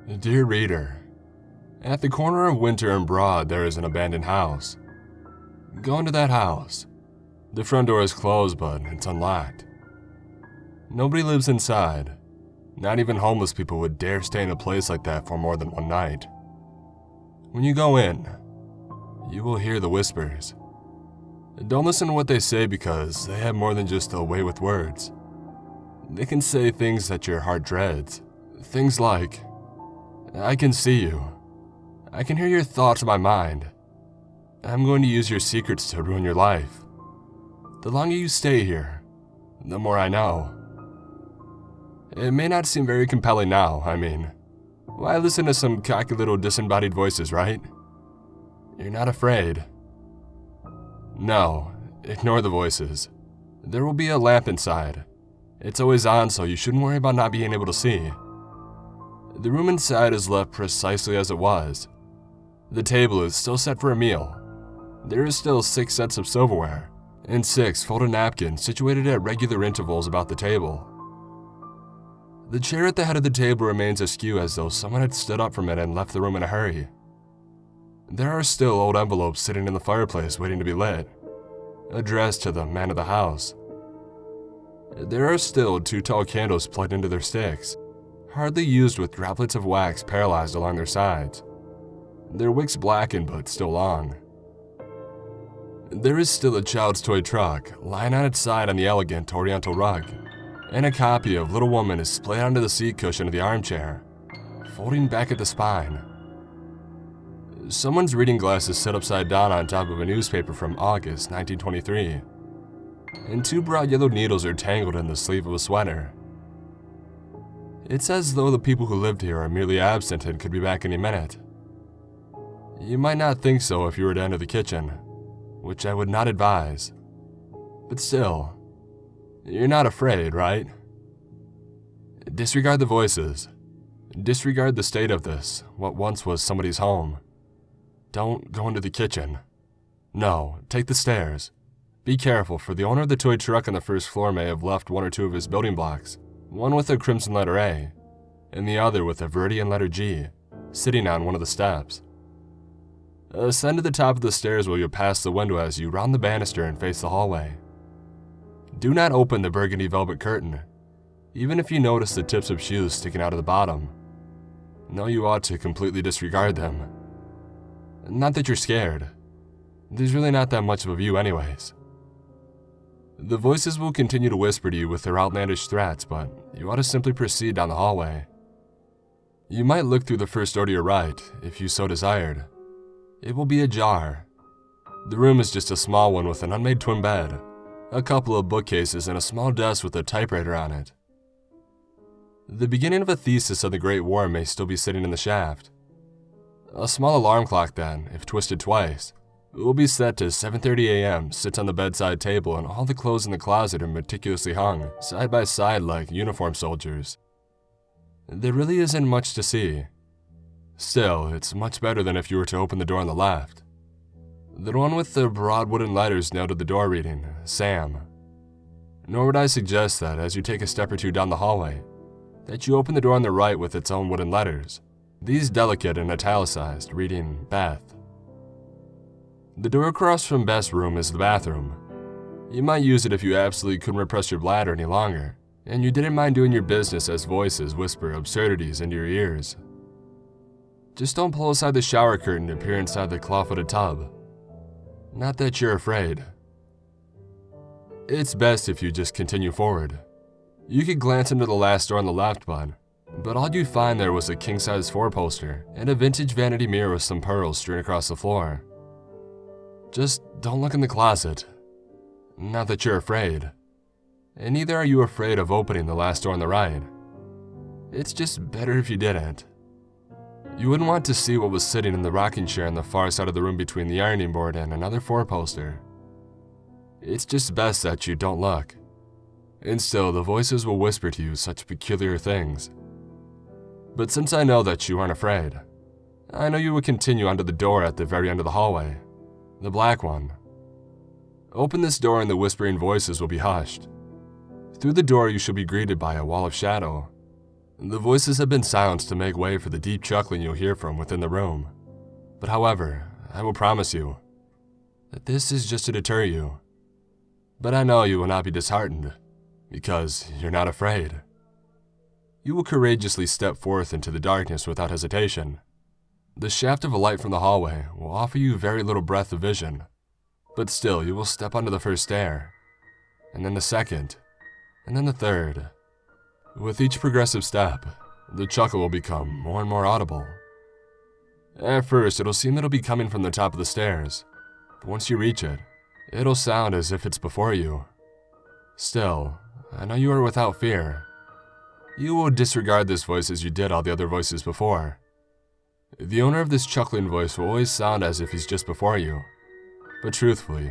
Dear reader, at the corner of Winter and Broad there is an abandoned house. Go into that house. The front door is closed, but it's unlocked. Nobody lives inside. Not even homeless people would dare stay in a place like that for more than one night. When you go in, you will hear the whispers. Don't listen to what they say because they have more than just a way with words. They can say things that your heart dreads. Things like, I can see you. I can hear your thoughts in my mind. I'm going to use your secrets to ruin your life. The longer you stay here, the more I know. It may not seem very compelling now, why listen to some cocky little disembodied voices, right? You're not afraid. No, ignore the voices. There will be a lamp inside. It's always on, so you shouldn't worry about not being able to see. The room inside is left precisely as it was. The table is still set for a meal. There is still 6 sets of silverware, and 6 folded napkins situated at regular intervals about the table. The chair at the head of the table remains askew as though someone had stood up from it and left the room in a hurry. There are still old envelopes sitting in the fireplace waiting to be lit, addressed to the man of the house. There are still 2 tall candles plugged into their sticks, hardly used with droplets of wax paralyzed along their sides. Their wicks blackened but still long. There is still a child's toy truck lying on its side on the elegant oriental rug, and a copy of Little Woman is splayed onto the seat cushion of the armchair, folding back at the spine. Someone's reading glasses sit upside down on top of a newspaper from August 1923, and 2 broad yellow needles are tangled in the sleeve of a sweater. It's as though the people who lived here are merely absent and could be back any minute. You might not think so if you were to enter the kitchen, which I would not advise. But still, you're not afraid, right? Disregard the voices. Disregard the state of this, what once was somebody's home. Don't go into the kitchen. No, take the stairs. Be careful, for the owner of the toy truck on the first floor may have left 1 or 2 of his building blocks, one with a crimson letter A, and the other with a viridian letter G, sitting on one of the steps. Ascend to the top of the stairs where you'll pass the window as you round the banister and face the hallway. Do not open the burgundy velvet curtain, even if you notice the tips of shoes sticking out of the bottom. No, you ought to completely disregard them. Not that you're scared. There's really not that much of a view anyways. The voices will continue to whisper to you with their outlandish threats, but you ought to simply proceed down the hallway. You might look through the first door to your right, if you so desired. It will be ajar. The room is just a small one with an unmade twin bed, a couple of bookcases, and a small desk with a typewriter on it. The beginning of a thesis on the Great War may still be sitting in the shaft. A small alarm clock then, if twisted twice, will be set to 7:30 a.m., sits on the bedside table, and all the clothes in the closet are meticulously hung, side by side like uniformed soldiers. There really isn't much to see. Still, it's much better than if you were to open the door on the left. The one with the broad wooden letters nailed to the door reading, Sam. Nor would I suggest that, as you take a step or 2 down the hallway, that you open the door on the right with its own wooden letters, these delicate and italicized, reading Beth. The door across from Beth's room is the bathroom. You might use it if you absolutely couldn't repress your bladder any longer, and you didn't mind doing your business as voices whisper absurdities into your ears. Just don't pull aside the shower curtain to peer inside the claw-footed tub. Not that you're afraid. It's best if you just continue forward. You could glance into the last door on the left, but all you'd find there was a king-size 4-poster and a vintage vanity mirror with some pearls strewn across the floor. Just don't look in the closet. Not that you're afraid. And neither are you afraid of opening the last door on the right. It's just better if you didn't. You wouldn't want to see what was sitting in the rocking chair on the far side of the room between the ironing board and another 4-poster. It's just best that you don't look. And still, the voices will whisper to you such peculiar things. But since I know that you aren't afraid, I know you will continue onto the door at the very end of the hallway, the black one. Open this door and the whispering voices will be hushed. Through the door you shall be greeted by a wall of shadow. The voices have been silenced to make way for the deep chuckling you'll hear from within the room. But however, I will promise you that this is just to deter you. But I know you will not be disheartened, because you're not afraid. You will courageously step forth into the darkness without hesitation. The shaft of a light from the hallway will offer you very little breadth of vision, but still you will step onto the first stair, and then the second, and then the third. With each progressive step, the chuckle will become more and more audible. At first, it'll seem it'll be coming from the top of the stairs, but once you reach it, it'll sound as if it's before you. Still, I know you are without fear. You will disregard this voice as you did all the other voices before. The owner of this chuckling voice will always sound as if he's just before you, but truthfully,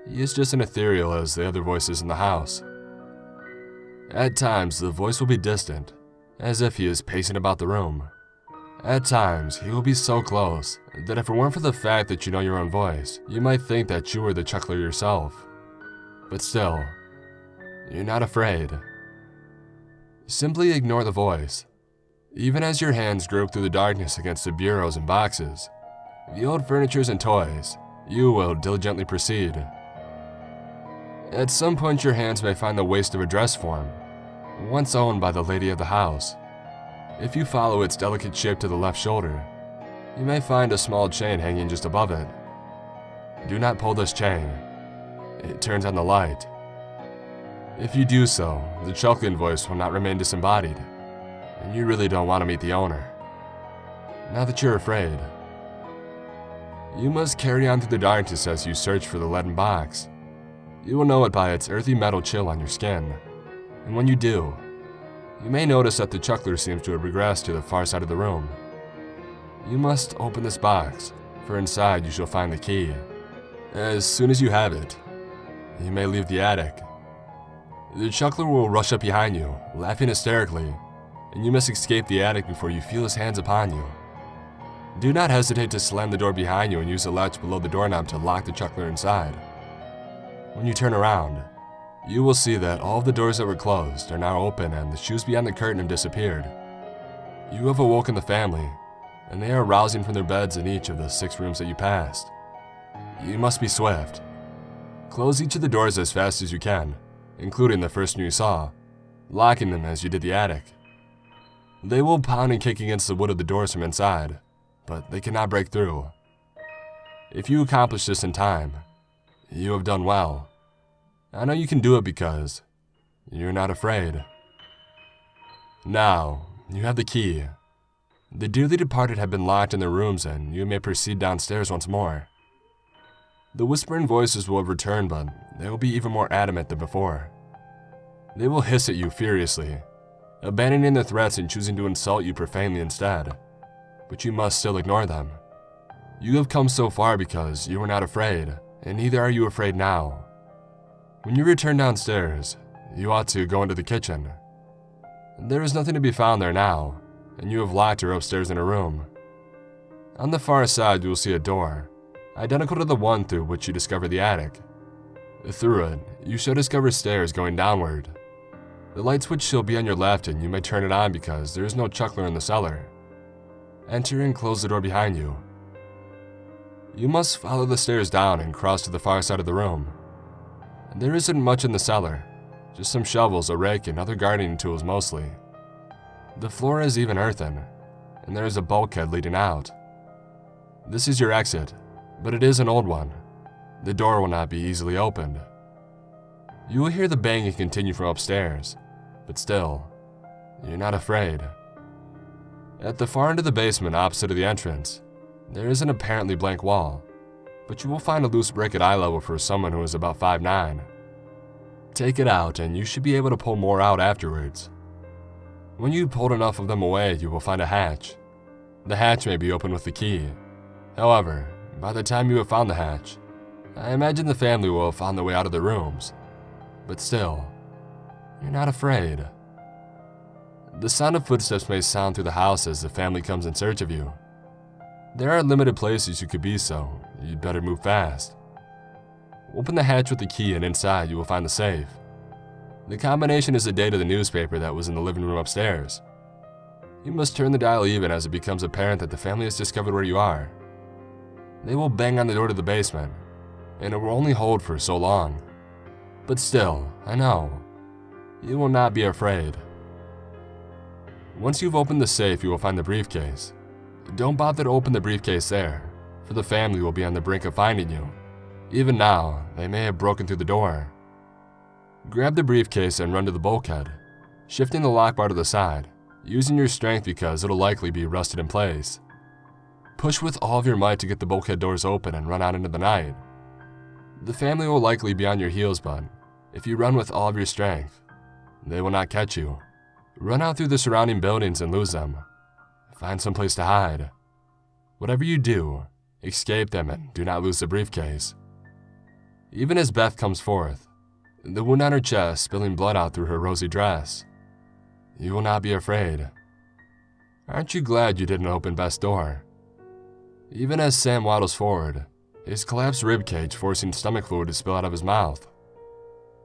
he is just as ethereal as the other voices in the house. At times, the voice will be distant, as if he is pacing about the room. At times, he will be so close that if it weren't for the fact that you know your own voice, you might think that you were the chuckler yourself. But still, you're not afraid. Simply ignore the voice. Even as your hands grope through the darkness against the bureaus and boxes, the old furnitures and toys, you will diligently proceed. At some point, your hands may find the waist of a dress form, once owned by the lady of the house. If you follow its delicate shape to the left shoulder, you may find a small chain hanging just above it. Do not pull this chain. It turns on the light. If you do so, the chuckling voice will not remain disembodied, and you really don't want to meet the owner. Now that you're afraid, you must carry on through the darkness as you search for the leaden box. You will know it by its earthy metal chill on your skin, and when you do, you may notice that the chuckler seems to have regressed to the far side of the room. You must open this box, for inside you shall find the key. As soon as you have it, you may leave the attic. The chuckler will rush up behind you, laughing hysterically, and you must escape the attic before you feel his hands upon you. Do not hesitate to slam the door behind you and use the latch below the doorknob to lock the chuckler inside. When you turn around, you will see that all of the doors that were closed are now open and the shoes beyond the curtain have disappeared. You have awoken the family, and they are rousing from their beds in each of the 6 rooms that you passed. You must be swift. Close each of the doors as fast as you can, including the first one you saw, locking them as you did the attic. They will pound and kick against the wood of the doors from inside, but they cannot break through. If you accomplish this in time, you have done well. I know you can do it because you're not afraid. Now, you have the key. The dearly departed have been locked in their rooms and you may proceed downstairs once more. The whispering voices will have returned, but they will be even more adamant than before. They will hiss at you furiously, abandoning their threats and choosing to insult you profanely instead. But you must still ignore them. You have come so far because you were not afraid, and neither are you afraid now. When you return downstairs, you ought to go into the kitchen. There is nothing to be found there now, and you have locked her upstairs in her room. On the far side, you will see a door, identical to the one through which you discovered the attic. Through it, you shall discover stairs going downward. The light switch shall be on your left and you may turn it on because there is no chuckler in the cellar. Enter and close the door behind you. You must follow the stairs down and cross to the far side of the room. There isn't much in the cellar, just some shovels, a rake, and other gardening tools mostly. The floor is even earthen, and there is a bulkhead leading out. This is your exit, but it is an old one. The door will not be easily opened. You will hear the banging continue from upstairs, but still, you're not afraid. At the far end of the basement opposite of the entrance, there is an apparently blank wall, but you will find a loose brick at eye level for someone who is about 5'9". Take it out and you should be able to pull more out afterwards. When you pulled enough of them away, you will find a hatch. The hatch may be opened with the key. However, by the time you have found the hatch, I imagine the family will have found their way out of their rooms. But still, you're not afraid. The sound of footsteps may sound through the house as the family comes in search of you. There are limited places you could be, so you'd better move fast. Open the hatch with the key and inside you will find the safe. The combination is the date of the newspaper that was in the living room upstairs, You must turn the dial even as it becomes apparent that the family has discovered where you are. They will bang on the door to the basement, and it will only hold for so long. But still, I know, you will not be afraid. Once you've opened the safe, you will find the briefcase. Don't bother to open the briefcase there, for the family will be on the brink of finding you. Even now, they may have broken through the door. Grab the briefcase and run to the bulkhead, shifting the lock bar to the side, using your strength because it'll likely be rusted in place. Push with all of your might to get the bulkhead doors open and run out into the night. The family will likely be on your heels, but if you run with all of your strength, they will not catch you. Run out through the surrounding buildings and lose them. Find some place to hide. Whatever you do, escape them and do not lose the briefcase. Even as Beth comes forth, the wound on her chest spilling blood out through her rosy dress, you will not be afraid. Aren't you glad you didn't open Beth's door? Even as Sam waddles forward, his collapsed ribcage forcing stomach fluid to spill out of his mouth,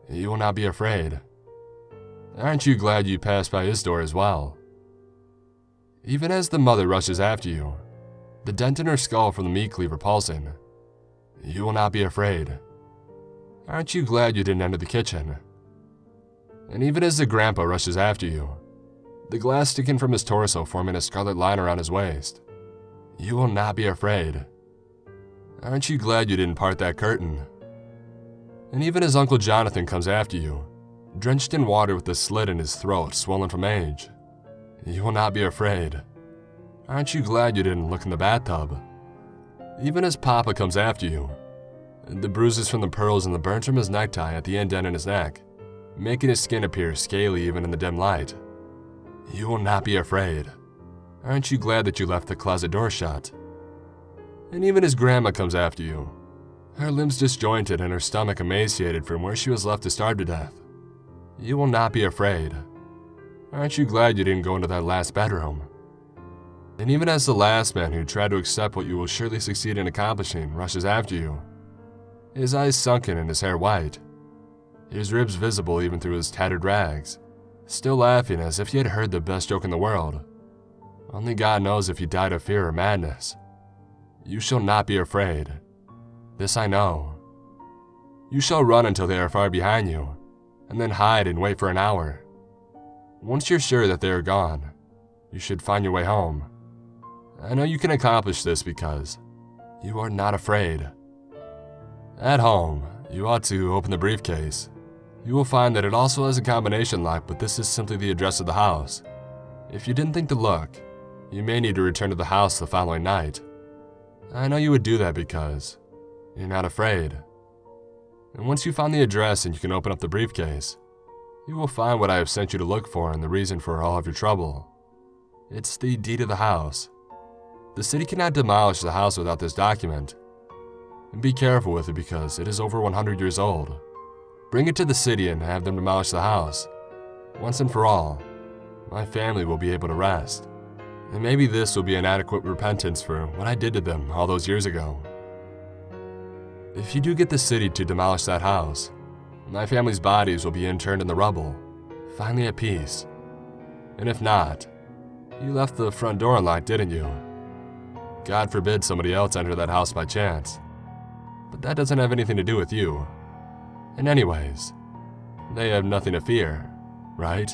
you will not be afraid. Aren't you glad you passed by his door as well? Even as the mother rushes after you, the dent in her skull from the meat cleaver pulsing, you will not be afraid. Aren't you glad you didn't enter the kitchen? And even as the grandpa rushes after you, the glass sticking from his torso forming a scarlet line around his waist, you will not be afraid. Aren't you glad you didn't part that curtain? And even as Uncle Jonathan comes after you, drenched in water with a slit in his throat swollen from age, you will not be afraid. Aren't you glad you didn't look in the bathtub? Even as Papa comes after you, the bruises from the pearls and the burns from his necktie at the indent in his neck, making his skin appear scaly even in the dim light, you will not be afraid. Aren't you glad that you left the closet door shut? And even as Grandma comes after you, her limbs disjointed and her stomach emaciated from where she was left to starve to death, you will not be afraid. Aren't you glad you didn't go into that last bedroom? And even as the last man who tried to accept what you will surely succeed in accomplishing rushes after you, his eyes sunken and his hair white, his ribs visible even through his tattered rags, still laughing as if he had heard the best joke in the world. Only God knows if he died of fear or madness. You shall not be afraid. This I know. You shall run until they are far behind you, and then hide and wait for an hour. Once you're sure that they are gone, you should find your way home. I know you can accomplish this because you are not afraid. At home, you ought to open the briefcase. You will find that it also has a combination lock, but this is simply the address of the house. If you didn't think to look, you may need to return to the house the following night. I know you would do that because you're not afraid. And once you find the address and you can open up the briefcase, you will find what I have sent you to look for and the reason for all of your trouble. It's the deed of the house. The city cannot demolish the house without this document. And be careful with it because it is over 100 years old. Bring it to the city and have them demolish the house. Once and for all, my family will be able to rest. And maybe this will be an adequate repentance for what I did to them all those years ago. If you do get the city to demolish that house, my family's bodies will be interned in the rubble, finally at peace. And if not, you left the front door unlocked, didn't you? God forbid somebody else enter that house by chance. But that doesn't have anything to do with you. And anyways, they have nothing to fear, right?